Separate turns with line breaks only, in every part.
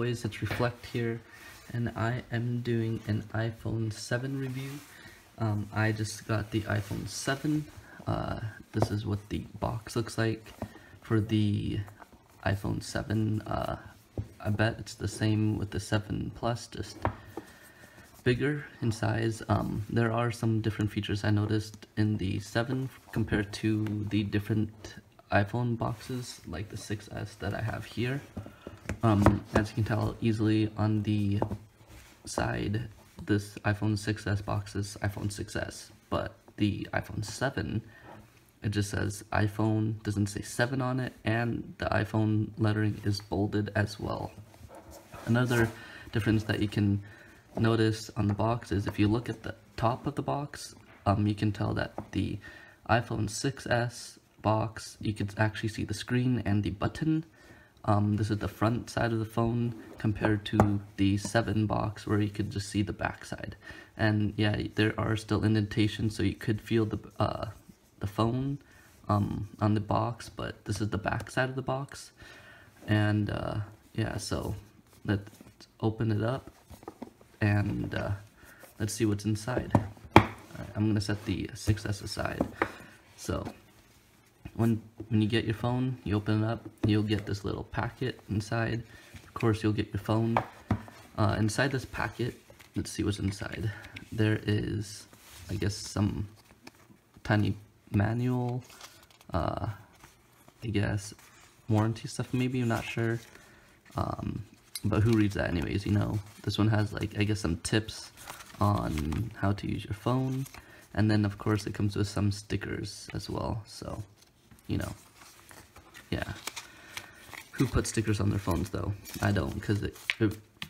boys, it's Reflykt here, and I am doing an iPhone 7 review. I just got the iPhone 7. This is what the box looks like for the iPhone 7. I bet it's the same with the 7 Plus, just bigger in size. There are some different features I noticed in the 7 compared to the different iPhone boxes, like the 6S that I have here. As you can tell easily on the side, this iPhone 6S box is iPhone 6S, but the iPhone 7, it just says iPhone, doesn't say 7 on it, and the iPhone lettering is bolded as well. Another difference that you can notice on the box is if you look at the top of the box, you can tell that the iPhone 6S box, you can actually see the screen and the button. This is the front side of the phone compared to the 7 box where you could just see the back side. And yeah, there are still indentations, so you could feel the phone on the box, but this is the back side of the box. And yeah, so let's open it up and let's see what's inside. Alright, I'm gonna set the 6S aside. So when you get your phone, you open it up, you'll get this little packet inside. Of course, you'll get your phone. Inside this packet, let's see what's inside. There is, I guess, some tiny manual, I guess, warranty stuff maybe, I'm not sure. But who reads that anyways, you know? This one has, like, I guess some tips on how to use your phone. And then, of course, it comes with some stickers as well, so, you know, yeah. Who puts stickers on their phones, though? I don't, because it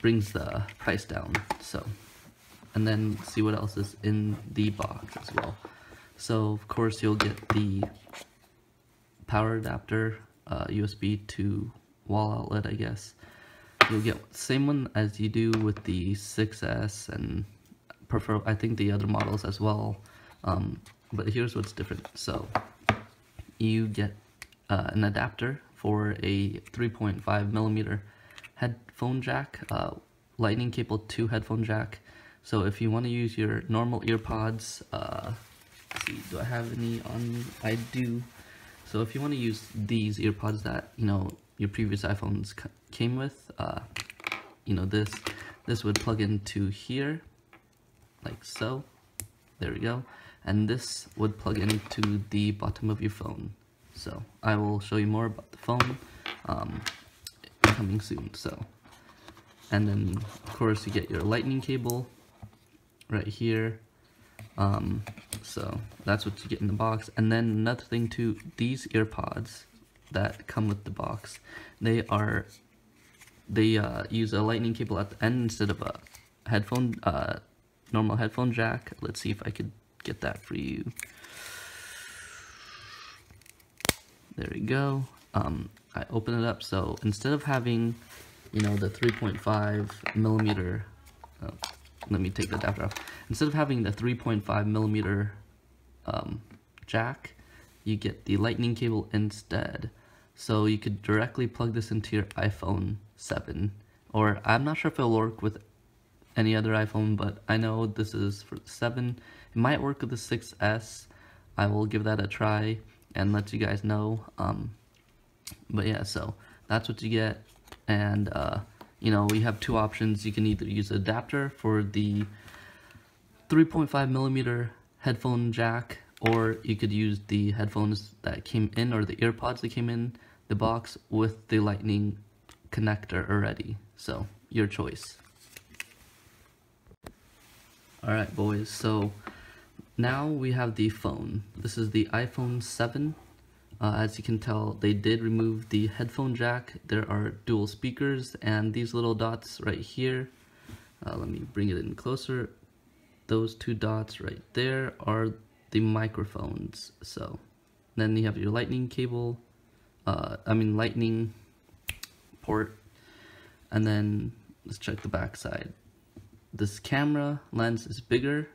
brings the price down, so. And then see what else is in the box as well. So, of course, you'll get the power adapter, USB to wall outlet, I guess. You'll get the same one as you do with the 6S and I think the other models as well. But here's what's different. So you get an adapter for a 3.5mm headphone jack, lightning cable to headphone jack. So if you want to use your normal earpods, let's see, do I have any on? I do. So if you want to use these earpods that, you know, your previous iPhones came with, you know, this would plug into here, like so. There we go. And this would plug into the bottom of your phone. So I will show you more about the phone coming soon. So, and then of course you get your lightning cable right here. So that's what you get in the box. And then another thing too, these earpods that come with the box, they use a lightning cable at the end instead of a headphone, normal headphone jack. Let's see if I could get that for you. There we go. I open it up, so instead of having, you know, the 3.5mm, let me take the adapter off. Instead of having the 3.5mm jack, you get the lightning cable instead. So you could directly plug this into your iPhone 7, or I'm not sure if it'll work with any other iPhone, but I know this is for the 7. It might work with the 6S. I will give that a try and let you guys know. But yeah, so that's what you get. And you know, we have two options. You can either use an adapter for the 3.5mm headphone jack, or you could use the headphones that came in, or the earpods that came in the box with the lightning connector already. So your choice. Alright boys, so now we have the phone. This is the iPhone 7. As you can tell, they did remove the headphone jack. There are dual speakers, and these little dots right here, let me bring it in closer. Those two dots right there are the microphones. So then you have your lightning cable, lightning port, and then let's check the back side. This camera lens is bigger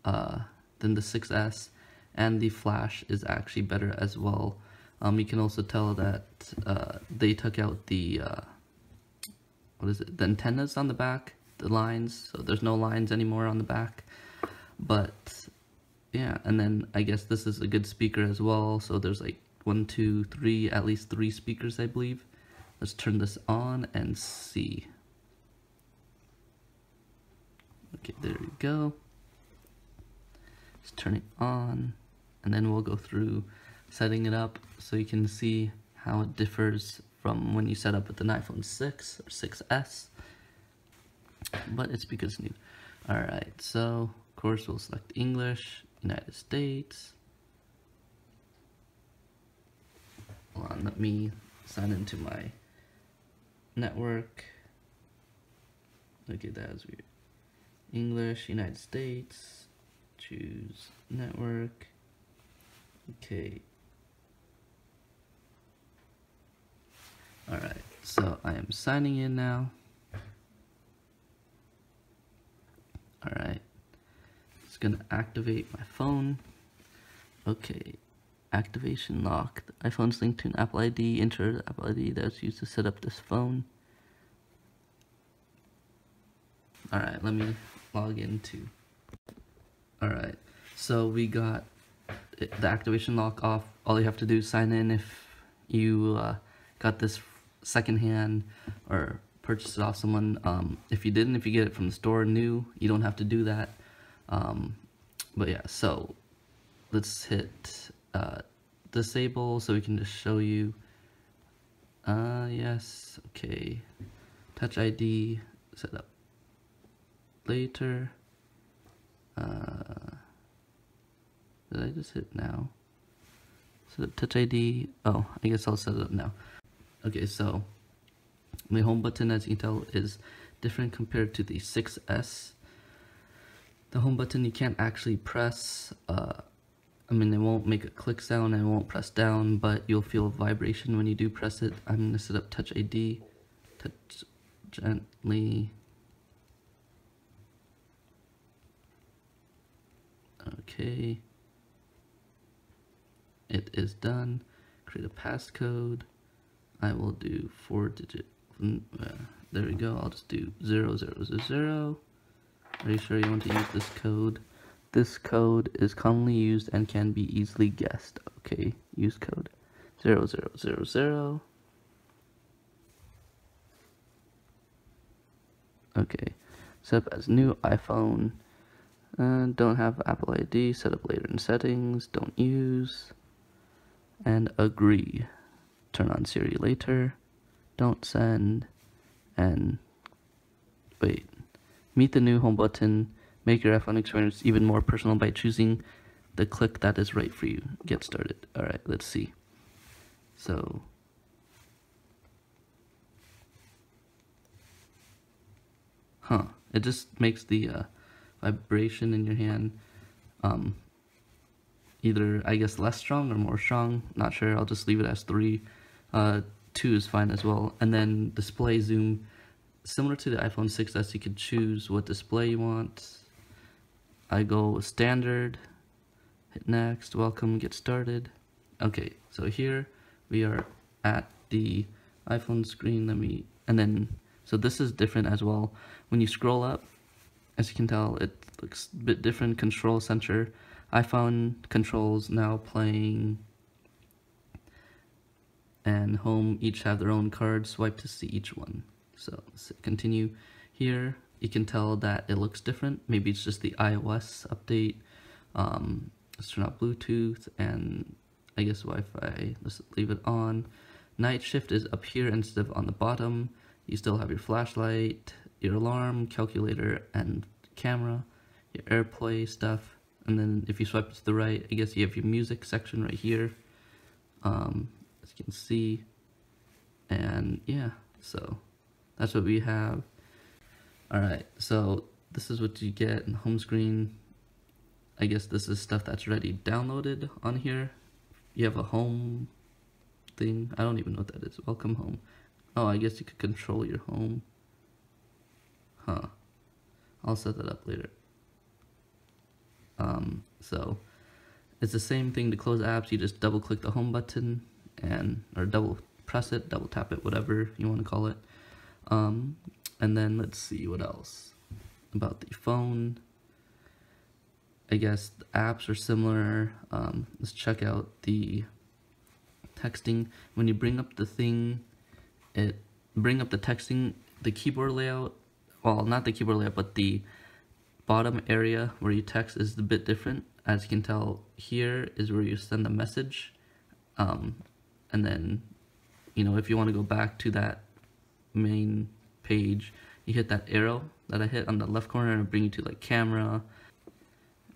than the 6S, and the flash is actually better as well. You can also tell that they took out the what is it? The antennas on the back, the lines. So there's no lines anymore on the back. But yeah, and then I guess this is a good speaker as well. So there's like 1, 2, 3, at least 3 speakers, I believe. Let's turn this on and see. Okay, there we go. Just turn it on, and then we'll go through setting it up so you can see how it differs from when you set up with an iPhone 6 or 6S. But it's because new. Alright, so of course we'll select English, United States. Hold on, let me sign into my network. Okay, that was weird. English, United States, choose network. Okay. Alright, so I am signing in now. Alright, it's gonna activate my phone. Okay, activation lock. The iPhone's linked to an Apple ID. Enter the Apple ID that's used to set up this phone. Alright, let me log into. Alright, so we got the activation lock off. All you have to do is sign in if you got this secondhand or purchased it off someone. If you didn't, if you get it from the store new, you don't have to do that. But yeah, so let's hit disable so we can just show you. Yes, okay. Touch ID, set up later. Did I just hit now? Set up Touch ID. Oh, I guess I'll set it up now. Okay, so the home button, as you can tell, is different compared to the 6S. The home button you can't actually press. I mean, it won't make a click sound and it won't press down, but you'll feel a vibration when you do press it. I'm going to set up Touch ID. Touch gently. Okay. It is done. Create a passcode. I will do 4-digit. There we go. I'll just do 0000. Are you sure you want to use this code? This code is commonly used and can be easily guessed. Okay, use code 0000. Okay, set up as new iPhone. Don't have Apple ID. Set up later in settings. Don't use. And agree. Turn on Siri later. Don't send. And wait. Meet the new home button. Make your iPhone experience even more personal by choosing the click that is right for you. Get started. Alright, let's see. So, it just makes the vibration in your hand either, I guess, less strong or more strong. Not sure. I'll just leave it as 3. 2 is fine as well. And then display zoom. Similar to the iPhone 6S, you could choose what display you want. I go standard, hit next, welcome, get started. Okay, so here we are at the iPhone screen. So this is different as well. When you scroll up, as you can tell, it looks a bit different. Control center, iPhone controls now playing, and home each have their own card. Swipe to see each one. So let's continue. Here you can tell that it looks different. Maybe it's just the iOS update. Let's turn off Bluetooth and I guess Wi-Fi. Let's leave it on. Night shift is up here instead of on the bottom. You still have your flashlight, your alarm, calculator, and camera, your AirPlay stuff. And then if you swipe to the right, I guess you have your music section right here. As you can see. And yeah, so that's what we have. Alright, so this is what you get in the home screen. I guess this is stuff that's already downloaded on here. You have a home thing. I don't even know what that is. Welcome home. Oh, I guess you could control your home. I'll set that up later. So it's the same thing to close apps. You just double click the home button or double press it, double tap it, whatever you want to call it. And then let's see what else about the phone. I guess the apps are similar. Let's check out the texting. When you bring up the thing, bring up the texting, the keyboard layout, well, not the keyboard layout, but the bottom area where you text is a bit different. As you can tell, here is where you send a message. And then, you know, if you want to go back to that main page, you hit that arrow that I hit on the left corner and it'll bring you to like camera.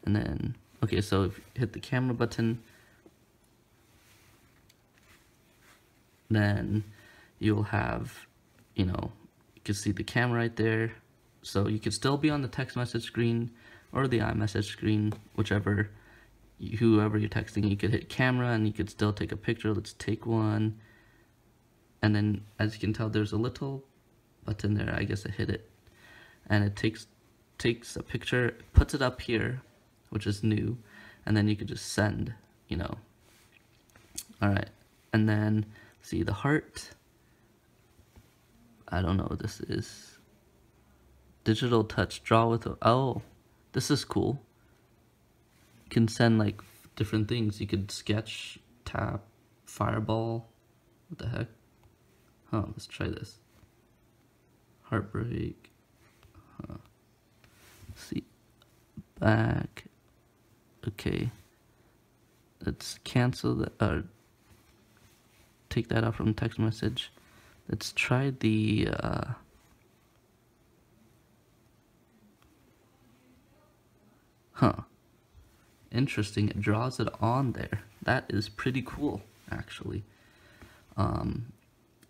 And then, okay, so if you hit the camera button, then you'll have, you know, you can see the camera right there. So you could still be on the text message screen or the iMessage screen, whoever you're texting. You could hit camera and you could still take a picture. Let's take one. And then, as you can tell, there's a little button there. I guess I hit it. And it takes a picture, puts it up here, which is new. And then you could just send, you know. Alright. And then, see the heart. I don't know what this is. Digital touch, draw with, oh, this is cool. You can send like different things. You could sketch, tap, fireball. What the heck? Huh, let's try this. Heartbreak. Huh. Let's see. Back. Okay. Let's cancel that, take that out from text message. Let's try the, huh. Interesting, it draws it on there. That is pretty cool, actually. And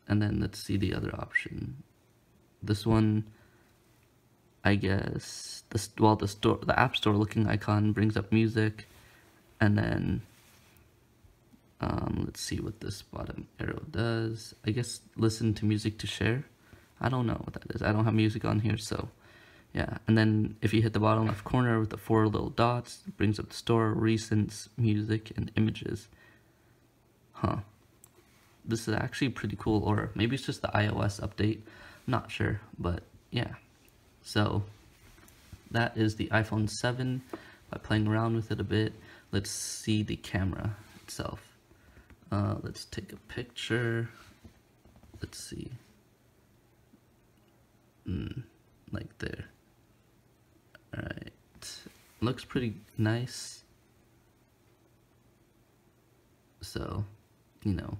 then let's see the other option. This one, I guess, the App Store looking icon brings up music, and then let's see what this bottom arrow does. I guess listen to music to share. I don't know what that is. I don't have music on here, so yeah. And then if you hit the bottom left corner with the 4 little dots, it brings up the store, recents, music, and images. Huh. This is actually pretty cool, or maybe it's just the iOS update. I'm not sure, but yeah. So that is the iPhone 7. By playing around with it a bit, let's see the camera itself. Let's take a picture. Let's see. Like there. Alright. Looks pretty nice. So, you know,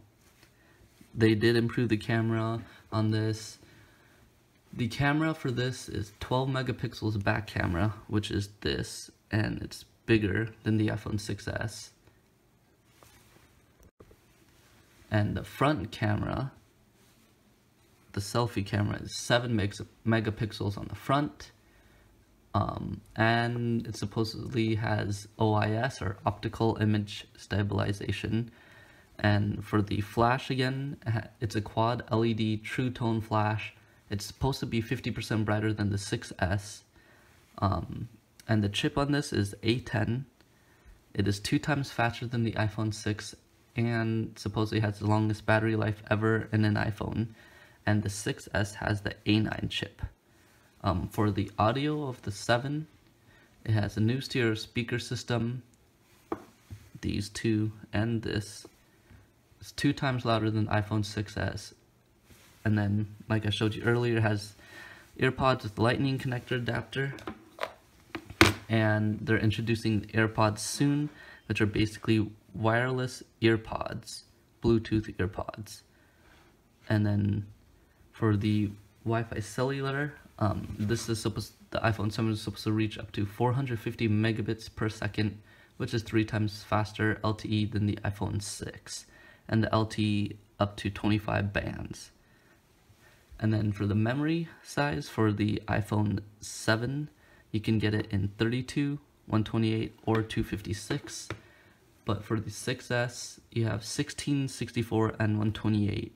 they did improve the camera on this. The camera for this is 12 megapixels back camera, which is this, and it's bigger than the iPhone 6s. And the front camera, the selfie camera, is 7 megapixels on the front, and it supposedly has OIS, or optical image stabilization. And for the flash, again, it's a quad LED true tone flash. It's supposed to be 50% brighter than the 6s, and the chip on this is A10. It is 2 times faster than the iPhone 6, and supposedly has the longest battery life ever in an iPhone. And the 6s has the A9 chip. For the audio of the 7, it has a new stereo speaker system. These two and this. It's 2 times louder than iPhone 6s. And then, like I showed you earlier, it has AirPods with lightning connector adapter. And they're introducing AirPods soon, which are basically wireless earpods, Bluetooth earpods. And then for the Wi-Fi cellular, this is the iPhone 7 is supposed to reach up to 450 megabits per second, which is 3 times faster LTE than the iPhone 6, and the LTE up to 25 bands. And then for the memory size for the iPhone 7, you can get it in 32, 128, or 256. But for the 6s, you have 16, 64, and 128.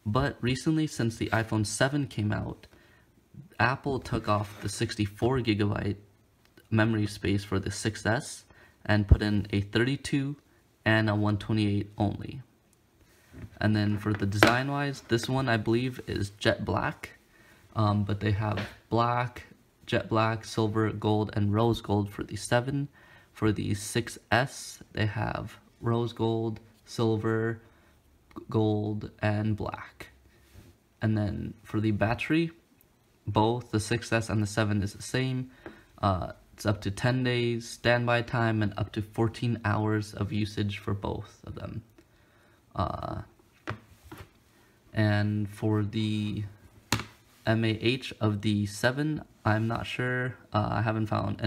But recently, since the iPhone 7 came out, Apple took off the 64 gigabyte memory space for the 6s and put in a 32 and a 128 only. And then for the design wise, this one I believe is jet black, but they have black, jet black, silver, gold, and rose gold for the 7. For the 6S, they have rose gold, silver, gold, and black. And then for the battery, both the 6S and the 7 is the same. It's up to 10 days standby time and up to 14 hours of usage for both of them. And for the MAH of the 7, I'm not sure. I haven't found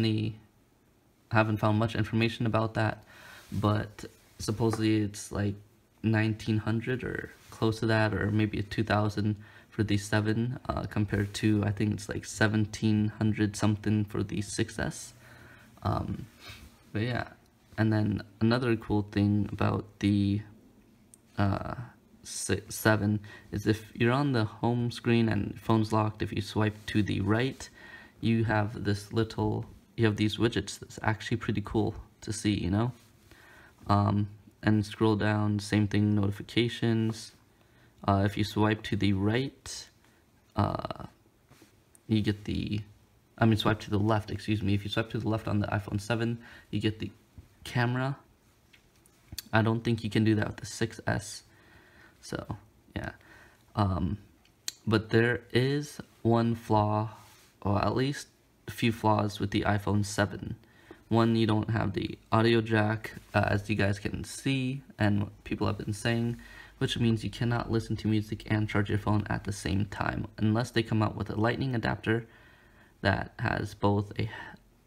much information about that, but supposedly it's like 1900 or close to that, or maybe a 2000 for the 7, compared to, I think it's like 1700 something for the 6S. But yeah, and then another cool thing about the 7 is if you're on the home screen and phone's locked, if you swipe to the right, you have these widgets that's actually pretty cool to see, you know. And scroll down, same thing, notifications. If you swipe to the right, you get swipe to the left, excuse me. If you swipe to the left on the iPhone 7, you get the camera. I don't think you can do that with the 6S. So, yeah. But there is one flaw, or at least a few flaws with the iPhone 7. One, you don't have the audio jack, as you guys can see, and people have been saying, which means you cannot listen to music and charge your phone at the same time, unless they come out with a lightning adapter that has both a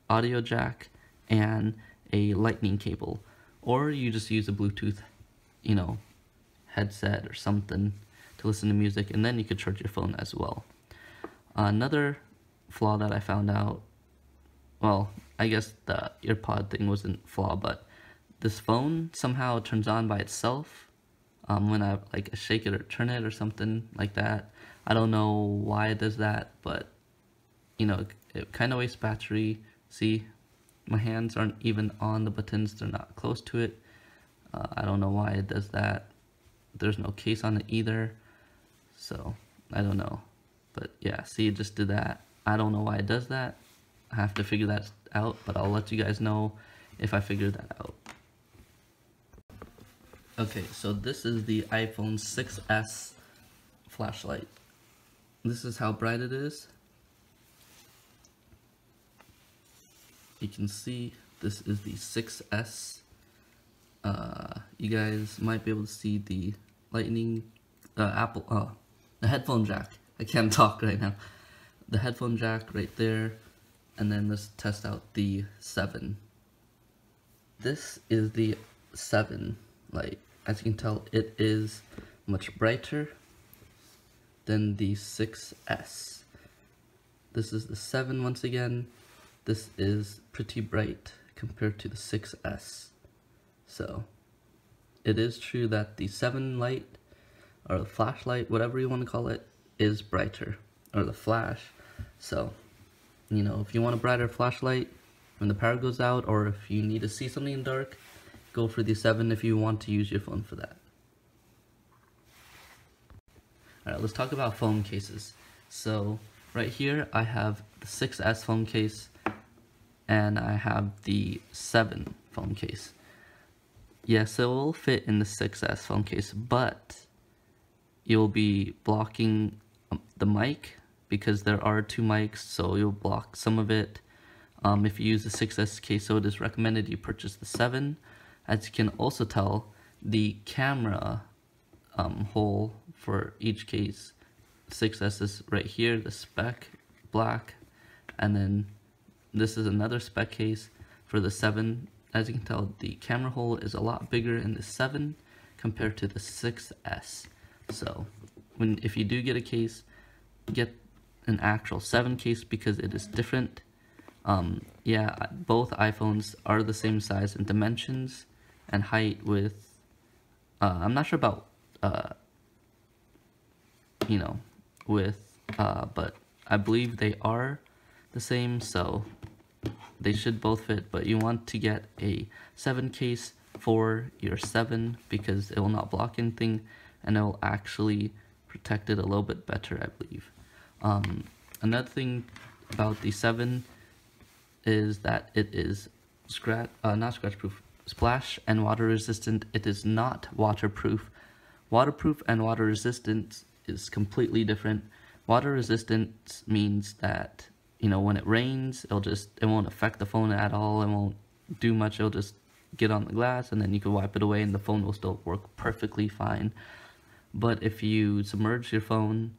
audio jack and a lightning cable, or you just use a Bluetooth, headset or something to listen to music, and then you could charge your phone as well. Another flaw that I found out, well, I guess the earpod thing wasn't a flaw, but this phone somehow turns on by itself when I shake it or turn it or something like that. I don't know why it does that, but it kind of wastes battery. See, my hands aren't even on the buttons, they're not close to it. I don't know why it does that. There's no case on it either, so I don't know. But yeah, see, it just did that. I don't know why it does that. I have to figure that out, but I'll let you guys know if I figure that out. Okay, so this is the iPhone 6S flashlight. This is how bright it is. You can see this is the 6S. You guys might be able to see the lightning, the headphone jack. I can't talk right now. The headphone jack right there. And then let's test out the 7. This is the 7. As you can tell, it is much brighter than the 6S. This is the 7 once again. This is pretty bright compared to the 6S. So, it is true that the 7 light, or the flashlight, whatever you want to call it, is brighter, or the flash. So, if you want a brighter flashlight when the power goes out, or if you need to see something in the dark, go for the 7 if you want to use your phone for that. Alright, let's talk about phone cases. So, right here I have the 6S phone case, and I have the 7 phone case. Yes, it will fit in the 6S phone case, but you'll be blocking the mic, because there are 2 mics, so you'll block some of it. If you use the 6S case, so it is recommended you purchase the 7. As you can also tell, the camera hole for each case, 6S is right here, the spec, black, and then this is another spec case for the 7. As you can tell, the camera hole is a lot bigger in the 7 compared to the 6S. So, if you do get a case, get an actual 7 case, because it is different. Yeah, both iPhones are the same size in dimensions and height with, I'm not sure about, but I believe they are the same, so they should both fit, but you want to get a 7 case for your 7, because it will not block anything, and it will actually protect it a little bit better, I believe. Another thing about the 7 is that it is not scratch proof, splash and water resistant. It is not waterproof. Waterproof and water resistant is completely different. Water resistant means that, you know, when it rains, it won't affect the phone at all. It won't do much. It'll just get on the glass, and then you can wipe it away and the phone will still work perfectly fine. But if you submerge your phone,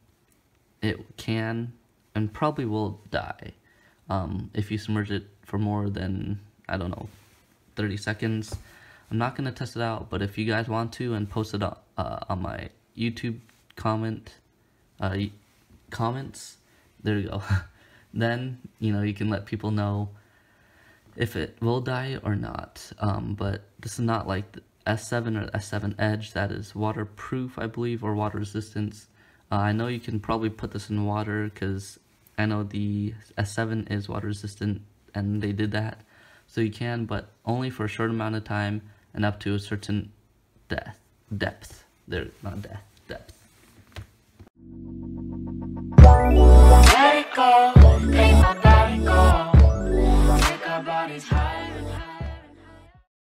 it can and probably will die. If you submerge it for more than, I don't know, 30 seconds. I'm not going to test it out, but if you guys want to and post it on my YouTube comments, there you go. Then, you know, you can let people know if it will die or not. But this is not like the S7 or S7 Edge that is waterproof, I believe, or water resistance. I know you can probably put this in water because I know the S7 is water resistant and they did that. So you can, but only for a short amount of time and up to a certain depth. Depth.
Let it go.